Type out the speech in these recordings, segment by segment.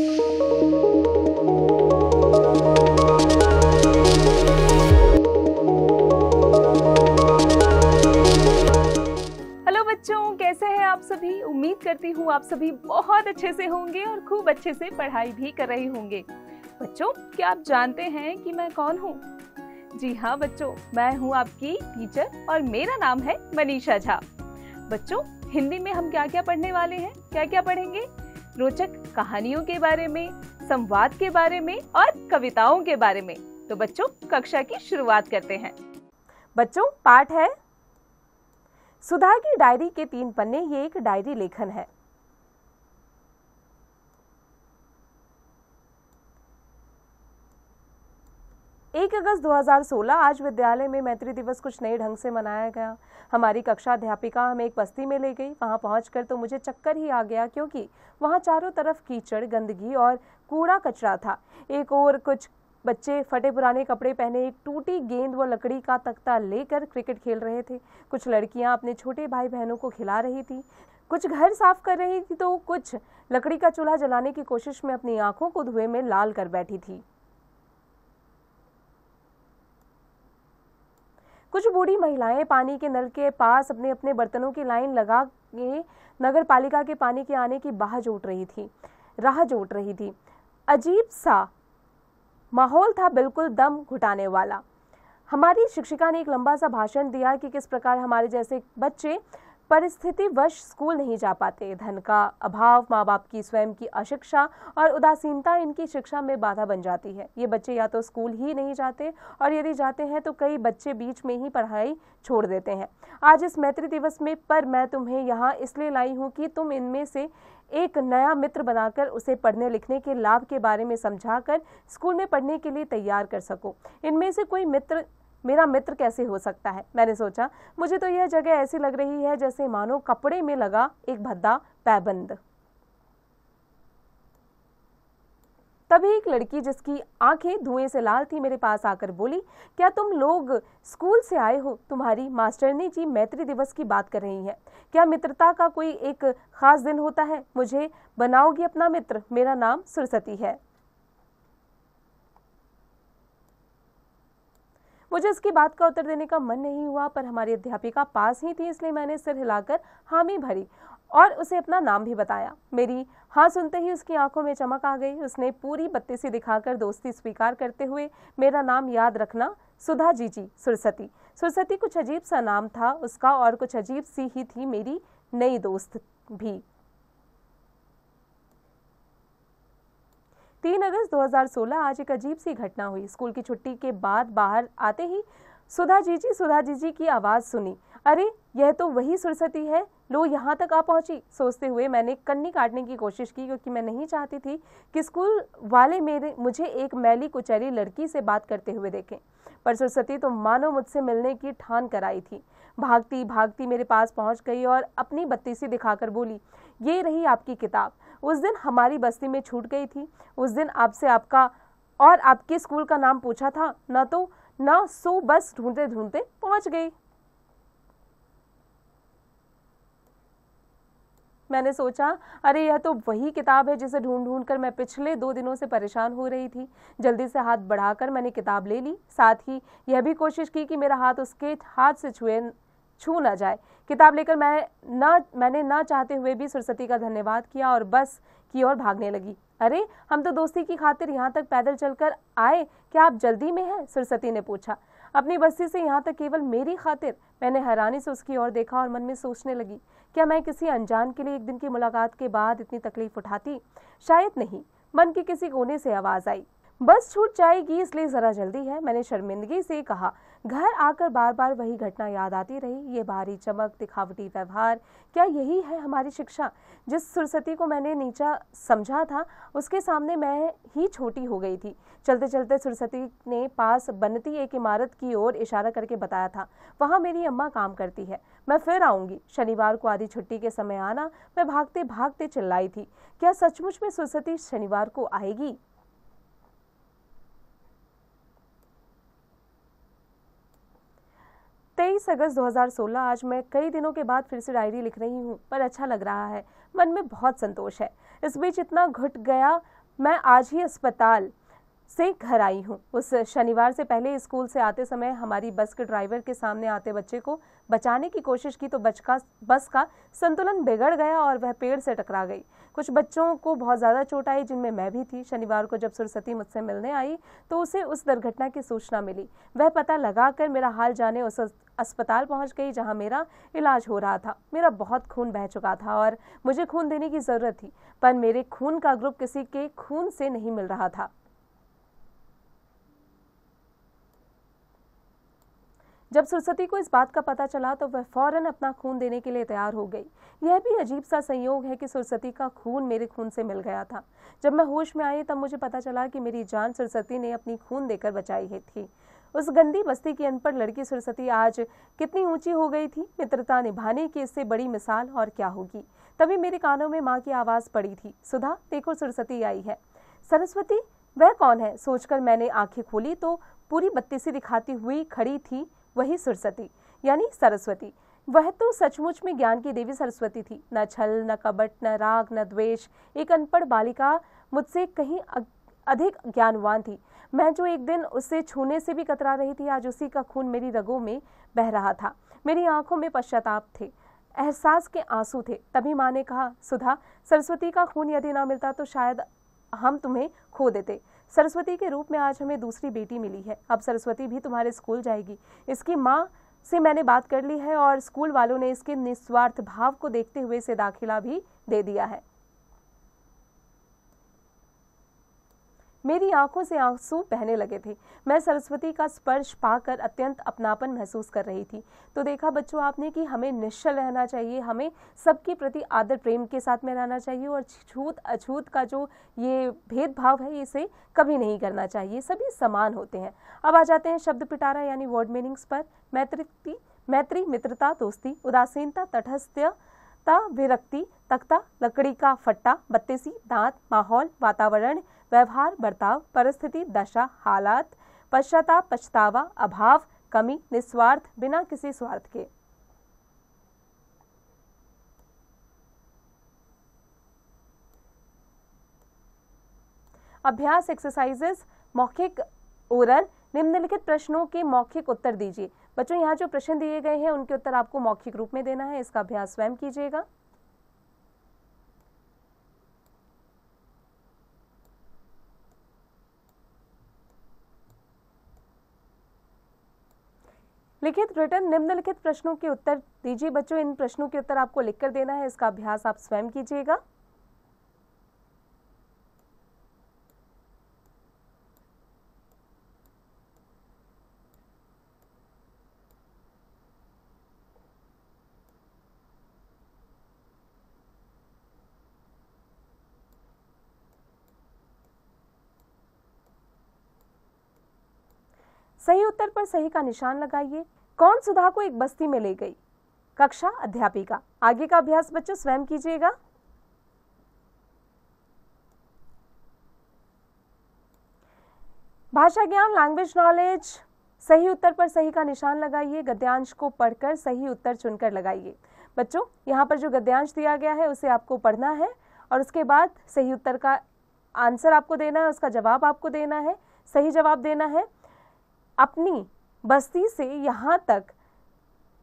Hello बच्चों, कैसे हैं आप सभी। उम्मीद करती हूँ आप सभी बहुत अच्छे से होंगे और खूब अच्छे से पढ़ाई भी कर रहे होंगे। बच्चों, क्या आप जानते हैं कि मैं कौन हूँ? जी हाँ बच्चों, मैं हूँ आपकी टीचर और मेरा नाम है मनीषा झा। बच्चों, हिंदी में हम क्या क्या पढ़ने वाले हैं? क्या क्या पढ़ेंगे? रोचक कहानियों के बारे में, संवाद के बारे में और कविताओं के बारे में। तो बच्चों, कक्षा की शुरुआत करते हैं। बच्चों, पाठ है सुधा की डायरी के 3 पन्ने। ये एक डायरी लेखन है। एक अगस्त 2016 आज विद्यालय में मैत्री दिवस कुछ नए ढंग से मनाया गया। हमारी कक्षा अध्यापिका हमें एक बस्ती में ले गई। वहां पहुंचकर तो मुझे चक्कर ही आ गया, क्योंकि वहां चारों तरफ कीचड़, गंदगी और कूड़ा कचरा था। एक और कुछ बच्चे फटे पुराने कपड़े पहने एक टूटी गेंद व लकड़ी का तख्ता लेकर क्रिकेट खेल रहे थे। कुछ लड़कियां अपने छोटे भाई बहनों को खिला रही थी, कुछ घर साफ कर रही थी, तो कुछ लकड़ी का चूल्हा जलाने की कोशिश में अपनी आंखों को धुएं में लाल कर बैठी थी। कुछ बूढ़ी महिलाएं पानी के नल के पास अपने अपने बर्तनों की लाइन लगा के नगर पालिका के पानी के आने की राह जोट रही थी। अजीब सा माहौल था, बिल्कुल दम घुटाने वाला। हमारी शिक्षिका ने एक लंबा सा भाषण दिया कि किस प्रकार हमारे जैसे बच्चे परिस्थितिवश स्कूल नहीं जा पाते। धन का अभाव, माँ बाप की स्वयं की अशिक्षा और उदासीनता इनकी शिक्षा में बाधा बन जाती है। ये बच्चे या तो स्कूल ही नहीं जाते, और यदि जाते हैं तो कई बच्चे बीच में ही पढ़ाई छोड़ देते हैं। आज इस मैत्री दिवस में पर मैं तुम्हें यहाँ इसलिए लाई हूँ कि तुम इनमें से एक नया मित्र बनाकर उसे पढ़ने लिखने के लाभ के बारे में समझाकर स्कूल में पढ़ने के लिए तैयार कर सको। इनमें से कोई मेरा मित्र कैसे हो सकता है? मैंने सोचा, मुझे तो यह जगह ऐसी लग रही है जैसे मानो कपड़े में लगा एक भद्दा पैबंद। तभी एक लड़की जिसकी आंखें धुएं से लाल थी मेरे पास आकर बोली, क्या तुम लोग स्कूल से आए हो? तुम्हारी मास्टरनी जी मैत्री दिवस की बात कर रही है। क्या मित्रता का कोई एक खास दिन होता है? मुझे बनाओगी अपना मित्र? मेरा नाम सरस्वती है। मुझे इसकी बात का उत्तर देने का मन नहीं हुआ, पर हमारी अध्यापिका पास ही थी, इसलिए मैंने सिर हिलाकर हामी भरी और उसे अपना नाम भी बताया। मेरी हाँ सुनते ही उसकी आंखों में चमक आ गई। उसने पूरी बत्ती सी दिखाकर दोस्ती स्वीकार करते हुए मेरा नाम याद रखना, सुधा जीजी सरस्वती। सरस्वती कुछ अजीब सा नाम था उसका, और कुछ अजीब सी ही थी मेरी नई दोस्त भी। 3 अगस्त 2016 आज एक अजीब सी घटना हुई। स्कूल की छुट्टी के बाद बाहर आते ही सुधा जीजी की आवाज सुनी। अरे, यह तो वही सरस्वती है, लो यहाँ तक आ पहुंची। सोचते हुए मैंने कन्नी काटने की कोशिश की, क्योंकि मैं नहीं चाहती थी कि स्कूल वाले मुझे एक मैली कुचैली लड़की से बात करते हुए देखें। पर सरस्वती तो मानो मुझसे मिलने की ठान कराई थी। भागती भागती मेरे पास पहुंच गई और अपनी बत्ती सी दिखाकर बोली, ये रही आपकी किताब। उस दिन हमारी बस्ती में छूट गई थी। उस दिन आपसे आपका और आपके स्कूल का नाम पूछा था, ना सो बस ढूंढते ढूंढते पहुंच गई। मैंने सोचा, अरे यह तो वही किताब है जिसे ढूंढ ढूंढ कर मैं पिछले 2 दिनों से परेशान हो रही थी। जल्दी से हाथ बढ़ाकर मैंने किताब ले ली। साथ ही यह भी कोशिश की कि मेरा हाथ उसके हाथ से छू ना जाए। किताब लेकर मैंने ना चाहते हुए भी सरस्वती का धन्यवाद किया और बस की ओर भागने लगी। अरे, हम तो दोस्ती की खातिर यहाँ तक पैदल चलकर आए, क्या आप जल्दी में हैं? सरस्वती ने पूछा। अपनी बस्ती से यहाँ तक केवल मेरी खातिर? मैंने हैरानी से उसकी ओर देखा और मन में सोचने लगी, क्या मैं किसी अनजान के लिए एक दिन की मुलाकात के बाद इतनी तकलीफ उठाती? शायद नहीं। मन के किसी कोने से आवाज आई, बस छूट जाएगी, इसलिए जरा जल्दी है। मैंने शर्मिंदगी से कहा। घर आकर बार बार वही घटना याद आती रही। ये बाहरी चमक, दिखावटी व्यवहार, क्या यही है हमारी शिक्षा? जिस सरस्वती को मैंने नीचा समझा था, उसके सामने मैं ही छोटी हो गई थी। चलते चलते सरस्वती ने पास बनती एक इमारत की ओर इशारा करके बताया था, वहां मेरी अम्मा काम करती है, मैं फिर आऊंगी। शनिवार को आधी छुट्टी के समय आना। मैं भागते भागते चिल्लाई थी, क्या सचमुच में सरस्वती शनिवार को आएगी? 23 अगस्त 2016 आज मैं कई दिनों के बाद फिर से डायरी लिख रही हूँ, पर अच्छा लग रहा है, मन में बहुत संतोष है। इस बीच इतना घुट गया मैं आज ही अस्पताल से घर आई हूँ। उस शनिवार से पहले स्कूल से आते समय हमारी बस के ड्राइवर के सामने आते बच्चे को बचाने की कोशिश की तो बस का संतुलन बिगड़ गया और वह पेड़ से टकरा गई। कुछ बच्चों को बहुत ज़्यादा चोट आई, जिनमें मैं भी थी। शनिवार को जब सुरसती मुझसे मिलने आई तो उसे उस दुर्घटना की सूचना मिली। वह पता लगाकर मेरा हाल जाने उस अस्पताल पहुंच गई जहां मेरा इलाज हो रहा था। मेरा बहुत खून बह चुका था और मुझे खून देने की ज़रूरत थी, पर मेरे खून का ग्रुप किसी के खून से नहीं मिल रहा था। जब सुरसती को इस बात का पता चला तो वह फौरन अपना खून देने के लिए तैयार हो गई। यह भी अजीब सा संयोग है कि सुरसती का खून मेरे खून से मिल गया था। जब मैं होश में आई तब मुझे पता चला कि मेरी जान सुरसती ने अपनी खून देकर बचाई है थी। उस गंदी बस्ती की अनपढ़ लड़की सुरसती आज कितनी ऊंची हो गई थी। मित्रता निभाने की इससे बड़ी मिसाल और क्या होगी। तभी मेरे कानों में माँ की आवाज पड़ी थी, सुधा देखो सुरसती आई है। सरस्वती, वह कौन है? सोचकर मैंने आंखें खोली तो पूरी बत्तीसी दिखाती हुई खड़ी थी वही सुरसती, यानी सरस्वती। वह तो सचमुच में ज्ञान की देवी सरस्वती थी। न छल, न कपट, न राग, न द्वेष। एक अनपढ़ बालिका मुझसे कहीं अधिक ज्ञानवान थी। मैं जो एक दिन उसे छूने से भी कतरा रही थी, आज उसी का खून मेरी रगों में बह रहा था। मेरी आंखों में पश्चाताप थे, एहसास के आंसू थे। तभी माँ ने कहा, सुधा, सरस्वती का खून यदि ना मिलता तो शायद हम तुम्हें खो देते। सरस्वती के रूप में आज हमें दूसरी बेटी मिली है। अब सरस्वती भी तुम्हारे स्कूल जाएगी। इसकी माँ से मैंने बात कर ली है और स्कूल वालों ने इसके निस्वार्थ भाव को देखते हुए इसे दाखिला भी दे दिया है। मेरी आंखों से आंसू बहने लगे थे। मैं सरस्वती का स्पर्श पाकर अत्यंत अपनापन महसूस कर रही थी। तो देखा बच्चों आपने कि हमें निश्चल रहना चाहिए, हमें सबके प्रति आदर प्रेम के साथ में रहना चाहिए और छूत अछूत का जो ये भेदभाव है इसे कभी नहीं करना चाहिए। सभी समान होते हैं। अब आ जाते हैं शब्द पिटारा यानी वर्ड मीनिंग्स पर। मैत्री, मित्रता, दोस्ती, उदासीनता, तटस्थता, विरक्ति, तख्ता, लकड़ी का फट्टा, बत्तीसी, दांत, माहौल, वातावरण, व्यवहार, बर्ताव, परिस्थिति, दशा, हालात, पश्चाताप, पछतावा, अभाव, कमी, निस्वार्थ, बिना किसी स्वार्थ के। अभ्यास एक्सरसाइजेस मौखिक ओरल। निम्नलिखित प्रश्नों के मौखिक उत्तर दीजिए। बच्चों यहाँ जो प्रश्न दिए गए हैं उनके उत्तर आपको मौखिक रूप में देना है। इसका अभ्यास स्वयं कीजिएगा। लिखित रिटर्न निम्नलिखित प्रश्नों के उत्तर दीजिए। बच्चों इन प्रश्नों के उत्तर आपको लिखकर देना है। इसका अभ्यास आप स्वयं कीजिएगा। सही उत्तर पर सही का निशान लगाइए। कौन सुधा को एक बस्ती में ले गई? कक्षा अध्यापिका। आगे का अभ्यास बच्चों स्वयं कीजिएगा। भाषा ज्ञान लैंग्वेज नॉलेज। सही उत्तर पर सही का निशान लगाइए। गद्यांश को पढ़कर सही उत्तर चुनकर लगाइए। बच्चों यहाँ पर जो गद्यांश दिया गया है उसे आपको पढ़ना है और उसके बाद सही उत्तर का आंसर आपको देना है, उसका जवाब आपको देना है, सही जवाब देना है। अपनी बस्ती से यहाँ तक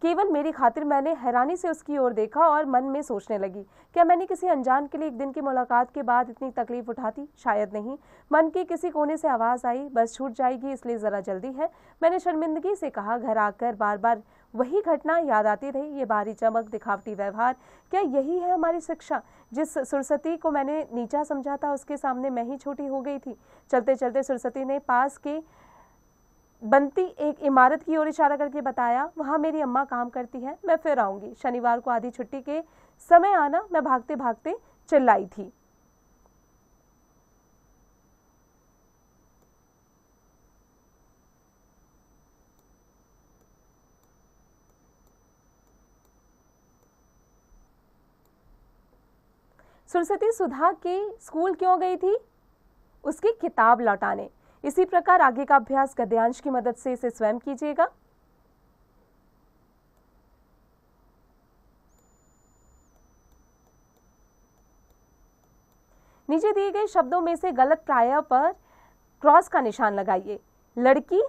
केवल मेरी खातिर मैंने हैरानी से उसकी ओर देखा और मन में सोचने लगी, क्या मैंने किसी अनजान के लिए एक दिन की मुलाकात के बाद इतनी तकलीफ उठाती? शायद नहीं। मन के किसी कोने से आवाज़ आई, बस छूट जाएगी इसलिए ज़रा जल्दी है। मैंने शर्मिंदगी से कहा। घर आकर बार बार वही घटना याद आती रही। ये बाहरी चमक, दिखावटी व्यवहार, क्या यही है हमारी शिक्षा? जिस सुरसती को मैंने नीचा समझा था उसके सामने मैं ही छोटी हो गई थी। चलते चलते सुरसती ने पास के बनती एक इमारत की ओर इशारा करके बताया, वहां मेरी अम्मा काम करती है, मैं फिर आऊंगी। शनिवार को आधी छुट्टी के समय आना। मैं भागते भागते चिल्लाई थी। सुरसती सुधा के स्कूल क्यों गई थी? उसकी किताब लौटाने। इसी प्रकार आगे का अभ्यास गद्यांश की मदद से इसे स्वयं कीजिएगा। नीचे दिए गए शब्दों में से गलत प्राय पर क्रॉस का निशान लगाइए। लड़की,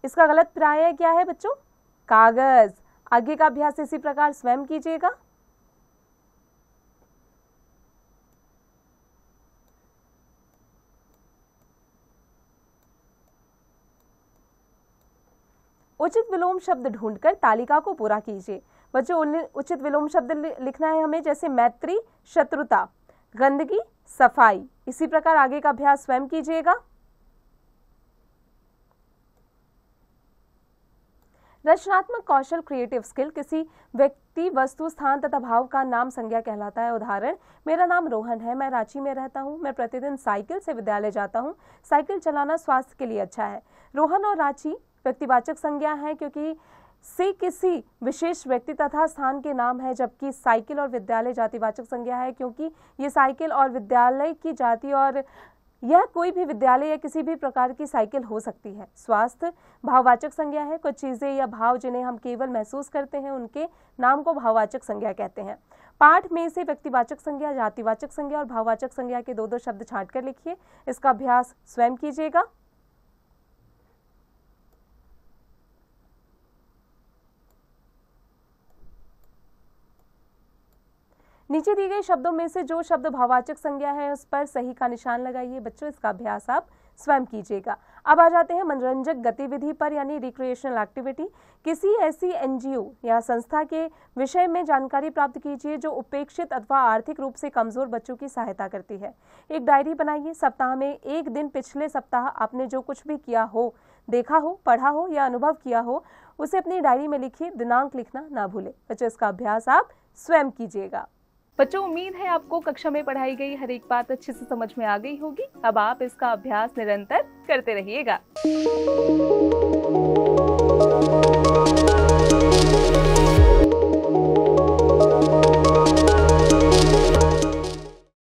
इसका गलत प्राय क्या है बच्चों? कागज। आगे का अभ्यास इसी प्रकार स्वयं कीजिएगा। उचित विलोम शब्द ढूंढकर तालिका को पूरा कीजिए। बच्चों, उचित विलोम शब्द लिखना है हमें, जैसे मैत्री शत्रुता, गंदगी सफाई। इसी प्रकार आगे का अभ्यास स्वयं कीजिएगा। रचनात्मक कौशल क्रिएटिव स्किल किसी व्यक्ति, वस्तु, स्थान तथा भाव का नाम संज्ञा कहलाता है। उदाहरण, मेरा नाम रोहन है, मैं रांची में रहता हूँ, मैं प्रतिदिन साइकिल से विद्यालय जाता हूँ, साइकिल चलाना स्वास्थ्य के लिए अच्छा है। रोहन और रांची व्यक्तिवाचक संज्ञा है क्योंकि से किसी विशेष व्यक्ति तथा स्थान के नाम है, जबकि साइकिल और विद्यालय जातिवाचक संज्ञा है क्योंकि ये साइकिल और विद्यालय की जाति और यह कोई भी विद्यालय या किसी भी प्रकार की साइकिल हो सकती है। स्वास्थ्य भाववाचक संज्ञा है, कुछ चीजें या भाव जिन्हें हम केवल महसूस करते हैं उनके नाम को भाववाचक संज्ञा कहते हैं। पाठ में से व्यक्तिवाचक संज्ञा, जातिवाचक संज्ञा और भाववाचक संज्ञा के दो शब्द छांट कर लिखिए। इसका अभ्यास स्वयं कीजिएगा। नीचे दिए गए शब्दों में से जो शब्द भाववाचक संज्ञा है उस पर सही का निशान लगाइए। बच्चों, इसका अभ्यास आप स्वयं कीजिएगा। अब आ जाते हैं मनोरंजक गतिविधि पर, यानी रिक्रिएशनल एक्टिविटी। किसी ऐसी एनजीओ या संस्था के विषय में जानकारी प्राप्त कीजिए जो उपेक्षित अथवा आर्थिक रूप से कमजोर बच्चों की सहायता करती है। एक डायरी बनाइए। सप्ताह में एक दिन पिछले सप्ताह आपने जो कुछ भी किया हो, देखा हो, पढ़ा हो या अनुभव किया हो, उसे अपनी डायरी में लिखिए। दिनांक लिखना ना भूलें। बच्चों, इसका अभ्यास आप स्वयं कीजिएगा। बच्चों, उम्मीद है आपको कक्षा में पढ़ाई गई हर एक बात अच्छे से समझ में आ गई होगी। अब आप इसका अभ्यास निरंतर करते रहिएगा।